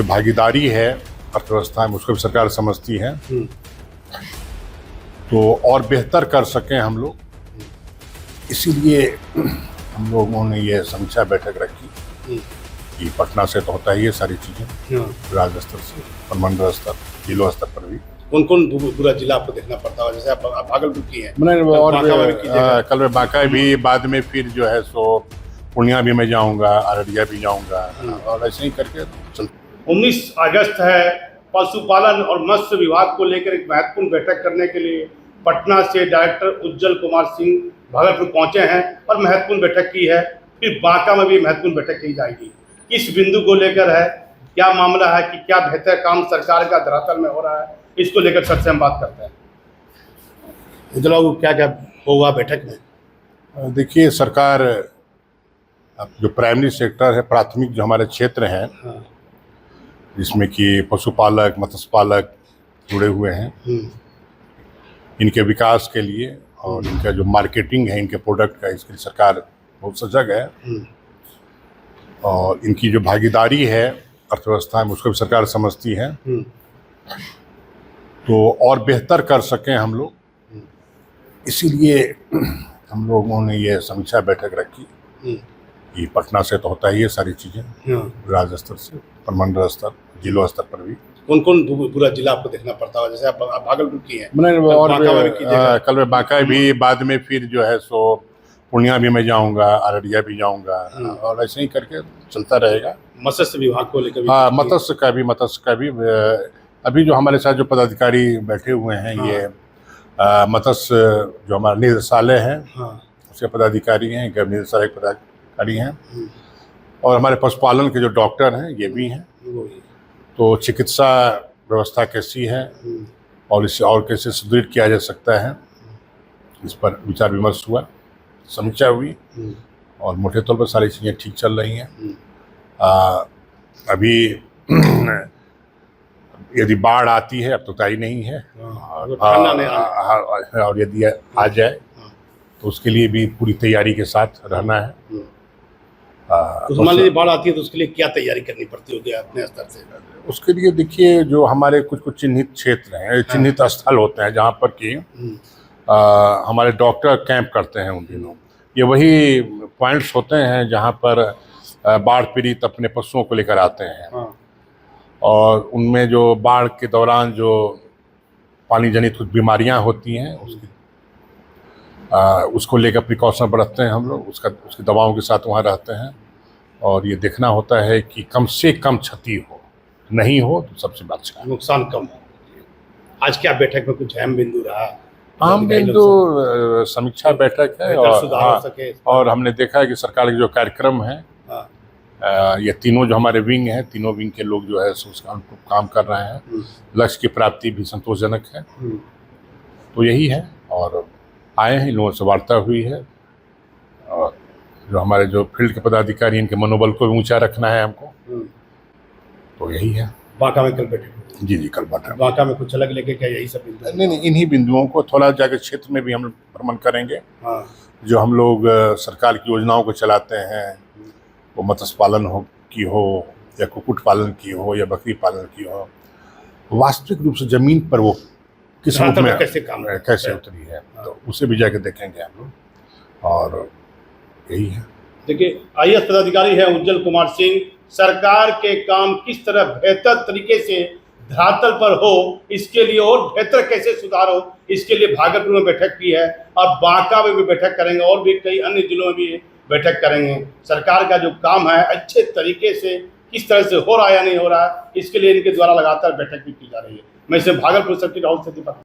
भागीदारी है अर्थव्यवस्था में, उसको भी सरकार समझती है। तो और बेहतर कर सकें हम लोग, इसीलिए हम लोगों ने ये समीक्षा बैठक रखी कि पटना से तो होता ही है सारी चीज़ें, राज्य स्तर से और मंडल स्तर, जिला स्तर पर भी। कौन कौन पूरा जिला आपको देखना पड़ता है? जैसे आप भागलपुर की हैं, मैंने और कल मैं बांका भी, बाद में फिर जो है सो पूर्णिया भी मैं जाऊंगा, अररिया भी जाऊंगा, और ऐसे ही करके चल। 19 अगस्त है, पशुपालन और मत्स्य विभाग को लेकर एक महत्वपूर्ण बैठक करने के लिए पटना से डायरेक्टर उज्जवल कुमार सिंह भागलपुर पहुंचे हैं और महत्वपूर्ण बैठक की है। फिर बांका में भी महत्वपूर्ण बैठक की जाएगी। किस बिंदु को लेकर है, क्या मामला है कि क्या बेहतर काम सरकार का धरातल में हो रहा है, इसको लेकर सर से हम बात करते हैं। उज्जवल, क्या क्या होगा बैठक में? देखिए, सरकार जो प्राइमरी सेक्टर है, प्राथमिक जो हमारे क्षेत्र हैं, जिसमें कि पशुपालक, मत्स्य पालक जुड़े हुए हैं, इनके विकास के लिए और इनका जो मार्केटिंग है इनके प्रोडक्ट का, इसके लिए सरकार बहुत सजग है। और इनकी जो भागीदारी है अर्थव्यवस्था में, उसको भी सरकार समझती है। तो और बेहतर कर सकें हम लोग, इसीलिए हम लोगों ने ये समीक्षा बैठक रखी कि पटना से तो होता ही है सारी चीज़ें, राज्य स्तर से और मंडल स्तर, जिला स्तर पर भी। कौन कौन पूरा जिला आपको देखना पड़ता है? जैसे आप भागलपुर की हैं, मैंने और कल मैं बांका भी, बाद में फिर जो है सो पूर्णिया भी मैं जाऊंगा, अररिया भी जाऊंगा, और ऐसे ही करके चलता रहेगा। मत्स्य विभाग को लेकर मत्स्य का भी अभी जो हमारे साथ जो पदाधिकारी बैठे हुए हैं, ये मत्स्य जो हमारा निदेशालय है उसके पदाधिकारी हैं, निदेशालय के पदाधिकारी हैं, और हमारे पशुपालन के जो डॉक्टर हैं ये भी हैं। तो चिकित्सा व्यवस्था कैसी है और इसे और कैसे सुदृढ़ किया जा सकता है, इस पर विचार विमर्श हुआ, समीक्षा हुई, और मोटे तौर पर सारी चीज़ें ठीक चल रही हैं। अभी यदि बाढ़ आती है, अब तो तय नहीं है, और यदि आ जाए तो उसके लिए भी पूरी तैयारी के साथ रहना है। तो मान लीजिए बाढ़ आती है तो उसके लिए क्या तैयारी करनी पड़ती होगी अपने स्तर से? उसके लिए देखिए, जो हमारे कुछ चिन्हित क्षेत्र हैं, चिन्हित स्थल होते हैं जहाँ पर कि हमारे डॉक्टर कैंप करते हैं। उन दिनों ये वही पॉइंट्स होते हैं जहाँ पर बाढ़ पीड़ित अपने पशुओं को लेकर आते हैं, और उनमें जो बाढ़ के दौरान जो पानी जनित कुछ बीमारियाँ होती हैं, उसको लेकर प्रिकॉशन बरतते हैं हम लोग, उसकी दवाओं के साथ वहाँ रहते हैं, और ये देखना होता है कि कम से कम क्षति हो, नहीं हो तो सबसे अच्छा, नुकसान कम हो। आज क्या बैठक में कुछ अहम बिंदु रहा? अहम बिंदु समीक्षा बैठक है, और हमने देखा है कि सरकार के जो कार्यक्रम है, ये तीनों जो हमारे विंग हैं, तीनों विंग के लोग जो है उसका काम कर रहे हैं। लक्ष्य की प्राप्ति भी संतोषजनक है। तो यही है, और आए हैं, इन लोगों से वार्ता हुई है, और जो हमारे जो फील्ड के पदाधिकारी, इनके मनोबल को भी ऊंचा रखना है हमको। तो यही है। बांका में कल बैठे? जी, कल बैठे। बांका में कुछ अलग लेके क्या यही सब बिंदु? नहीं, इन्हीं बिंदुओं को थोड़ा जाकर क्षेत्र में भी हम भ्रमण करेंगे। जो हम लोग सरकार की योजनाओं को चलाते हैं, वो मत्स्य पालन हो या कुक्कुट पालन की हो या बकरी पालन की हो, वास्तविक रूप से जमीन पर वो किस रूप में कैसे उतरी है, तो उसे भी जाके देखेंगे हम लोग, और यही है। देखिए, IAS पदाधिकारी है उज्जवल कुमार सिंह। सरकार के काम किस तरह बेहतर तरीके से धरातल पर हो, इसके लिए और बेहतर कैसे सुधार हो, इसके लिए भागलपुर में बैठक की है, और बांका में भी बैठक करेंगे, और भी कई अन्य जिलों में भी बैठक करेंगे। सरकार का जो काम है अच्छे तरीके से किस तरह से हो रहा है या नहीं हो रहा है, इसके लिए इनके द्वारा लगातार बैठक भी की जा रही है। मैं इसे भागलपुर से राहुल से